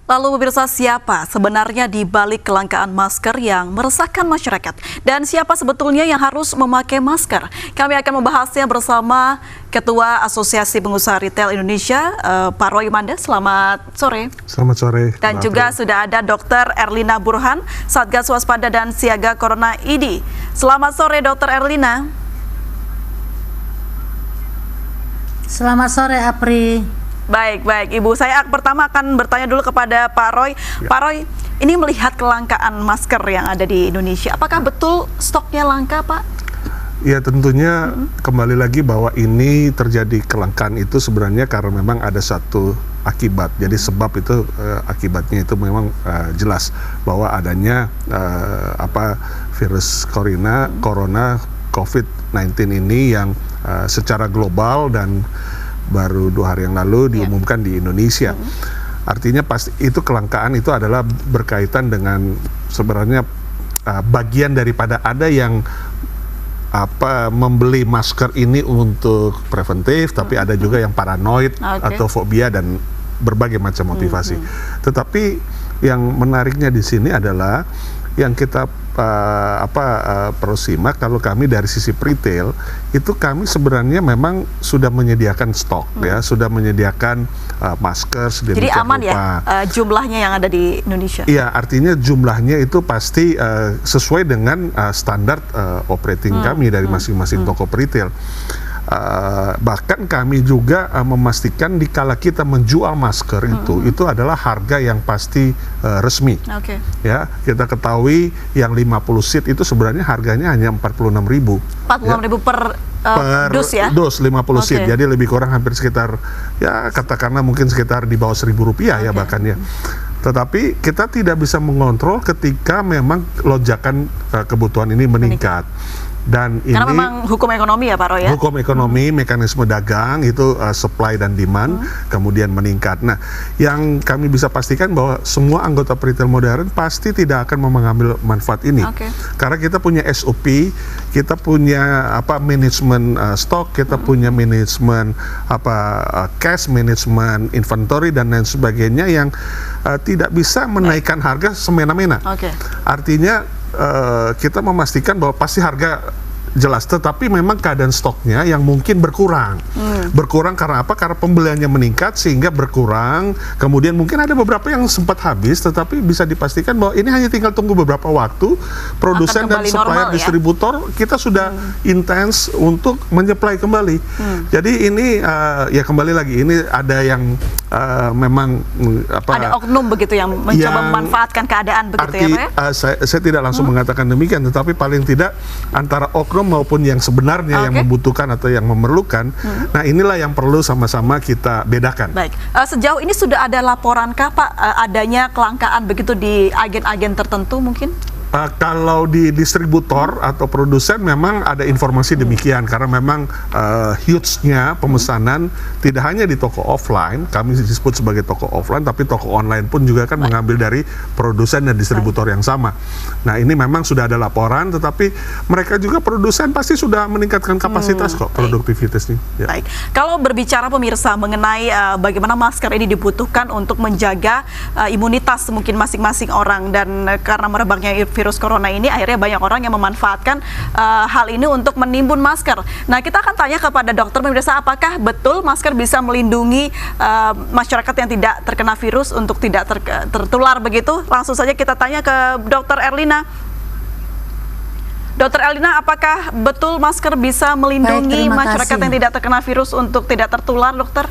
Lalu pemirsa, siapa sebenarnya di balik kelangkaan masker yang meresahkan masyarakat? Dan siapa sebetulnya yang harus memakai masker? Kami akan membahasnya bersama Ketua Asosiasi Pengusaha Retail Indonesia, Pak Roy Manda. Selamat sore. Selamat sore. Dan juga sudah ada Dr. Erlina Burhan, Satgas Waspada dan Siaga Corona ID. Selamat sore, Dr. Erlina. Selamat sore, Apri. Baik, Ibu. Saya pertama akan bertanya dulu kepada Pak Roy. Ya. Pak Roy, ini melihat kelangkaan masker yang ada di Indonesia, apakah betul stoknya langka, Pak? Ya, tentunya kembali lagi bahwa ini terjadi kelangkaan itu sebenarnya karena memang ada satu akibat. Jadi sebab itu akibatnya itu memang jelas bahwa adanya virus corona COVID-19 ini yang secara global dan baru 2 hari yang lalu diumumkan di Indonesia. Artinya pasti itu kelangkaan itu adalah berkaitan dengan sebenarnya bagian daripada ada yang membeli masker ini untuk preventif, tapi ada juga yang paranoid atau fobia dan berbagai macam motivasi. Tetapi yang menariknya di sini adalah yang kita perlu simak, kalau kami dari sisi retail itu kami sebenarnya memang sudah menyediakan stok ya, sudah menyediakan masker sedemikian rupa. Jadi aman ya jumlahnya yang ada di Indonesia? Iya, artinya jumlahnya itu pasti sesuai dengan standar operating kami dari masing-masing toko retail. Bahkan kami juga memastikan dikala kita menjual masker itu adalah harga yang pasti resmi. Ya, kita ketahui yang 50 seat itu sebenarnya harganya hanya 46.000. 46.000 per dus ya? Dos 50 seat. Jadi lebih kurang hampir sekitar ya katakanlah mungkin sekitar di bawah Rp1.000 ya bahkan ya. Tetapi kita tidak bisa mengontrol ketika memang lonjakan kebutuhan ini meningkat. Dan karena ini memang hukum ekonomi ya, Pak Roy ya? Hukum ekonomi, mekanisme dagang itu supply dan demand kemudian meningkat. Nah, yang kami bisa pastikan bahwa semua anggota retail modern pasti tidak akan mengambil manfaat ini. Karena kita punya SOP, kita punya manajemen stok, kita punya manajemen cash management, inventory dan lain sebagainya yang tidak bisa menaikkan harga semena-mena. Artinya kita memastikan bahwa pasti harga jelas, tetapi memang keadaan stoknya yang mungkin berkurang. Berkurang karena apa? Karena pembeliannya meningkat sehingga berkurang. Kemudian mungkin ada beberapa yang sempat habis, tetapi bisa dipastikan bahwa ini hanya tinggal tunggu beberapa waktu. Produsen dan supplier distributor kita sudah intens untuk menyuplai kembali. Jadi ini ya kembali lagi ini ada yang memang ada oknum begitu yang mencoba memanfaatkan keadaan begitu ya, Pak? Saya tidak langsung mengatakan demikian, tetapi paling tidak antara oknum maupun yang sebenarnya yang membutuhkan atau yang memerlukan. Nah, inilah yang perlu sama-sama kita bedakan. Baik, sejauh ini sudah ada laporankah, Pak, adanya kelangkaan begitu di agen-agen tertentu mungkin? Kalau di distributor atau produsen memang ada informasi demikian, karena memang huge-nya pemesanan tidak hanya di toko offline, kami disebut sebagai toko offline, tapi toko online pun juga kan mengambil dari produsen dan distributor yang sama. Nah, ini memang sudah ada laporan, tetapi mereka juga produsen pasti sudah meningkatkan kapasitas kok, produktivitasnya. Ya. Baik, kalau berbicara pemirsa mengenai bagaimana masker ini dibutuhkan untuk menjaga imunitas mungkin masing-masing orang, dan karena merebaknya virus corona ini akhirnya banyak orang yang memanfaatkan hal ini untuk menimbun masker. Nah, kita akan tanya kepada dokter pemirsa, apakah betul masker bisa melindungi masyarakat yang tidak terkena virus untuk tidak tertular begitu? Langsung saja kita tanya ke Dr. Erlina. Dr. Erlina, apakah betul masker bisa melindungi masyarakat yang tidak terkena virus untuk tidak tertular, dokter?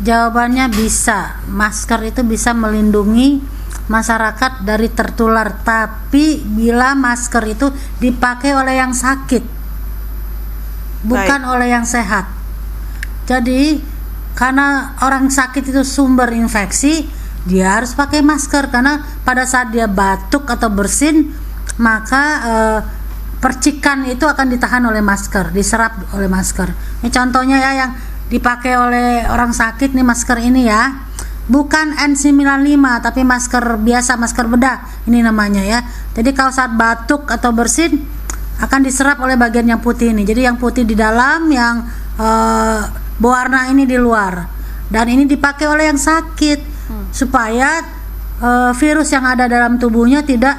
Jawabannya bisa. Masker itu bisa melindungi masyarakat dari tertular, tapi bila masker itu dipakai oleh yang sakit, bukan oleh yang sehat. Jadi karena orang sakit itu sumber infeksi, dia harus pakai masker, karena pada saat dia batuk atau bersin, maka percikan itu akan ditahan oleh masker, diserap oleh masker. Ini contohnya ya yang dipakai oleh orang sakit nih, masker ini ya, bukan N95 tapi masker biasa, masker bedah ini namanya ya. Jadi kalau saat batuk atau bersin akan diserap oleh bagian yang putih ini. Jadi yang putih di dalam, yang berwarna ini di luar, dan ini dipakai oleh yang sakit supaya virus yang ada dalam tubuhnya tidak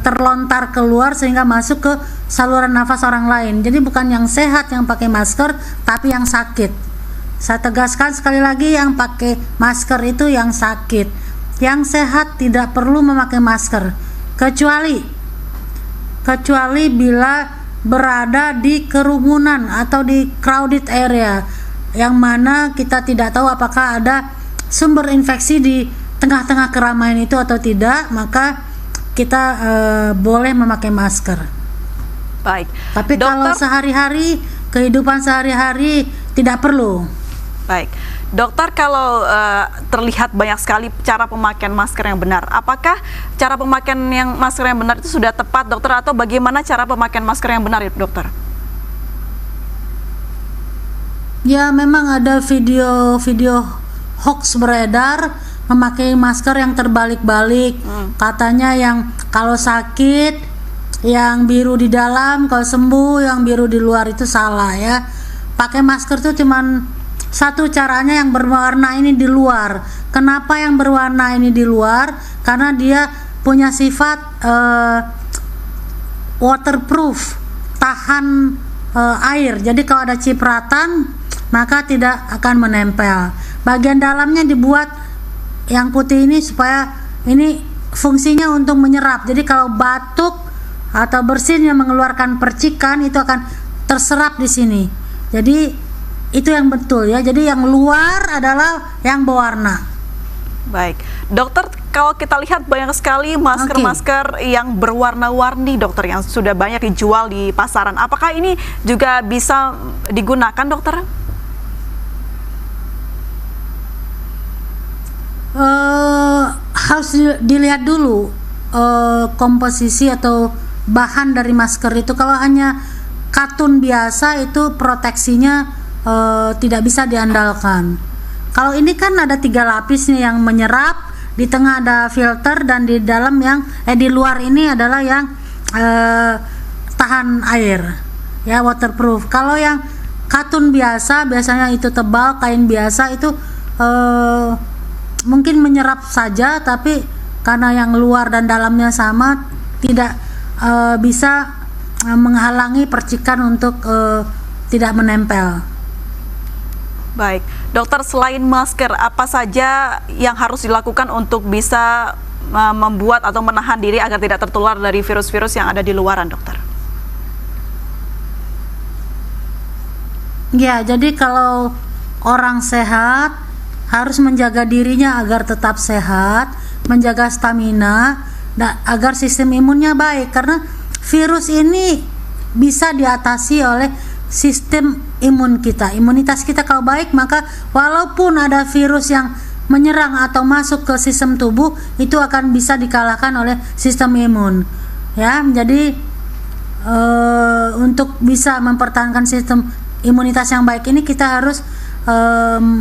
terlontar keluar sehingga masuk ke saluran nafas orang lain. Jadi bukan yang sehat yang pakai masker, tapi yang sakit. Saya tegaskan sekali lagi, yang pakai masker itu yang sakit. Yang sehat tidak perlu memakai masker, kecuali bila berada di kerumunan atau di crowded area, yang mana kita tidak tahu apakah ada sumber infeksi di tengah-tengah keramaian itu atau tidak, maka kita boleh memakai masker. Baik. Tapi kalau sehari-hari, kehidupan sehari-hari tidak perlu. Baik, dokter, kalau terlihat banyak sekali cara pemakaian masker yang benar, apakah cara pemakaian masker yang benar itu sudah tepat, dokter, atau bagaimana cara pemakaian masker yang benar, dokter? Ya, memang ada video hoax beredar memakai masker yang terbalik-balik. Katanya yang kalau sakit yang biru di dalam, kalau sembuh yang biru di luar, itu salah ya. Pakai masker itu cuman satu caranya, yang berwarna ini di luar. Kenapa yang berwarna ini di luar? Karena dia punya sifat waterproof, tahan air. Jadi kalau ada cipratan maka tidak akan menempel. Bagian dalamnya dibuat yang putih ini supaya ini fungsinya untuk menyerap. Jadi kalau batuk atau bersin yang mengeluarkan percikan itu akan terserap di sini. Jadi itu yang betul ya. Jadi yang luar adalah yang berwarna. Baik, dokter, kalau kita lihat banyak sekali masker-masker yang berwarna-warni, dokter, yang sudah banyak dijual di pasaran. Apakah ini juga bisa digunakan, dokter? Harus dilihat dulu komposisi atau bahan dari masker itu. Kalau hanya katun biasa itu proteksinya tidak bisa diandalkan. Kalau ini kan ada 3 lapis nih yang menyerap, di tengah ada filter, dan di dalam yang di luar ini adalah yang tahan air ya, waterproof. Kalau yang katun biasa, biasanya itu tebal, kain biasa itu mungkin menyerap saja, tapi karena yang luar dan dalamnya sama, tidak bisa menghalangi percikan untuk tidak menempel. Baik, dokter, selain masker, apa saja yang harus dilakukan untuk bisa membuat atau menahan diri agar tidak tertular dari virus-virus yang ada di luaran, dokter? Ya, jadi kalau orang sehat harus menjaga dirinya agar tetap sehat, menjaga stamina, agar sistem imunnya baik, karena virus ini bisa diatasi oleh sistem imun kita. Imunitas kita kalau baik, maka walaupun ada virus yang menyerang atau masuk ke sistem tubuh, itu akan bisa dikalahkan oleh sistem imun ya. Jadi untuk bisa mempertahankan sistem imunitas yang baik ini, kita harus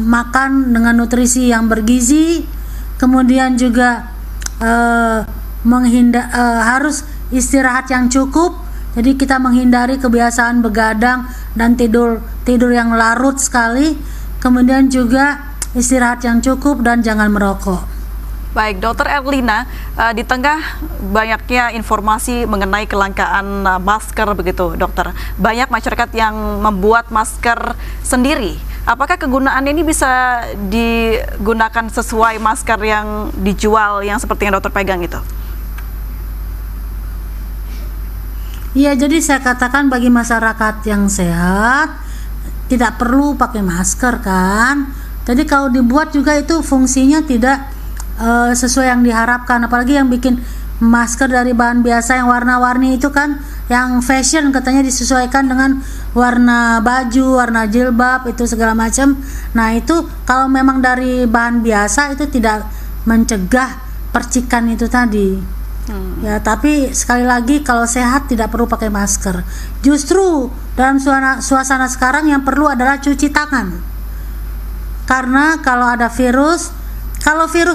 makan dengan nutrisi yang bergizi, kemudian juga harus istirahat yang cukup. Jadi kita menghindari kebiasaan begadang dan tidur yang larut sekali, kemudian juga istirahat yang cukup dan jangan merokok. Baik, Dokter Erlina, di tengah banyaknya informasi mengenai kelangkaan masker begitu, dokter, banyak masyarakat yang membuat masker sendiri. Apakah kegunaan ini bisa digunakan sesuai masker yang dijual yang seperti yang dokter pegang itu? Iya, jadi saya katakan bagi masyarakat yang sehat tidak perlu pakai masker kan. Jadi kalau dibuat juga itu fungsinya tidak sesuai yang diharapkan. Apalagi yang bikin masker dari bahan biasa yang warna-warni itu kan, yang fashion katanya disesuaikan dengan warna baju, warna jilbab, itu segala macam. Nah itu kalau memang dari bahan biasa itu tidak mencegah percikan itu tadi. Ya, tapi sekali lagi kalau sehat tidak perlu pakai masker. Justru dalam suasana sekarang yang perlu adalah cuci tangan. Karena kalau ada virus,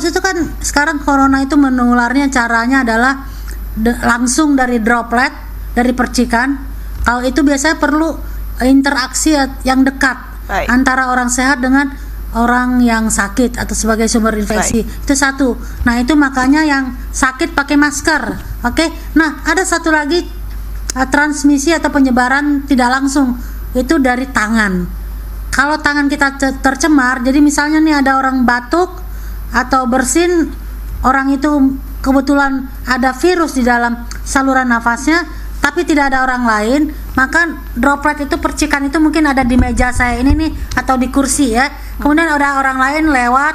itu kan sekarang corona itu menularnya caranya adalah langsung dari droplet, dari percikan. Kalau itu biasanya perlu interaksi yang dekat. Baik. antara orang sehat dengan orang yang sakit atau sebagai sumber infeksi. Itu satu. Nah, itu makanya yang sakit pakai masker. Oke. Nah, ada satu lagi transmisi atau penyebaran tidak langsung, itu dari tangan. Kalau tangan kita tercemar, jadi misalnya nih ada orang batuk atau bersin, orang itu kebetulan ada virus di dalam saluran nafasnya, tapi tidak ada orang lain, maka droplet itu, percikan itu mungkin ada di meja saya ini nih atau di kursi ya. Kemudian ada orang lain lewat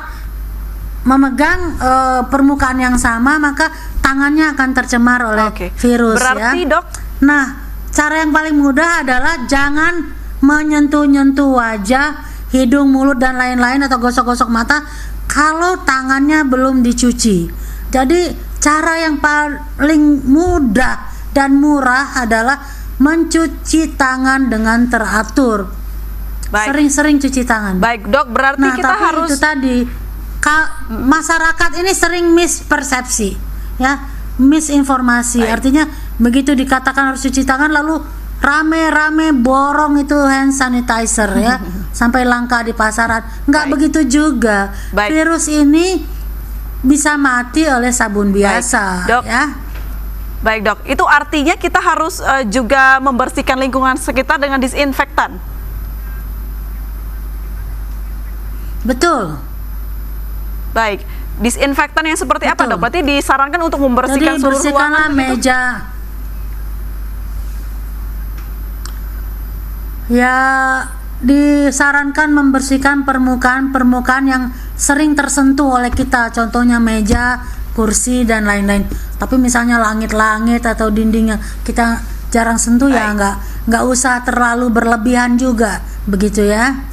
memegang permukaan yang sama, maka tangannya akan tercemar oleh virus. Berarti, ya. Dok? Nah, cara yang paling mudah adalah jangan menyentuh-nyentuh wajah, hidung, mulut dan lain-lain atau gosok-gosok mata kalau tangannya belum dicuci. Jadi cara yang paling mudah dan murah adalah mencuci tangan dengan teratur. Sering-sering cuci tangan. Baik, Dok, berarti nah, kita tapi harus itu tadi masyarakat ini sering mispersepsi, ya, misinformasi. Artinya begitu dikatakan harus cuci tangan, lalu rame-rame borong itu hand sanitizer ya, sampai langka di pasaran. Nggak begitu juga. Virus ini bisa mati oleh sabun biasa. Dok. Ya. Baik, Dok. Itu artinya kita harus juga membersihkan lingkungan sekitar dengan disinfektan. Betul. Baik. Disinfektan yang seperti apa, Dok? Berarti disarankan untuk membersihkan jadi seluruh bersihkanlah ruangan meja. Ya, disarankan membersihkan permukaan yang sering tersentuh oleh kita, contohnya meja, kursi dan lain-lain. Tapi misalnya langit-langit atau dinding yang kita jarang sentuh, ya nggak usah terlalu berlebihan juga, begitu ya.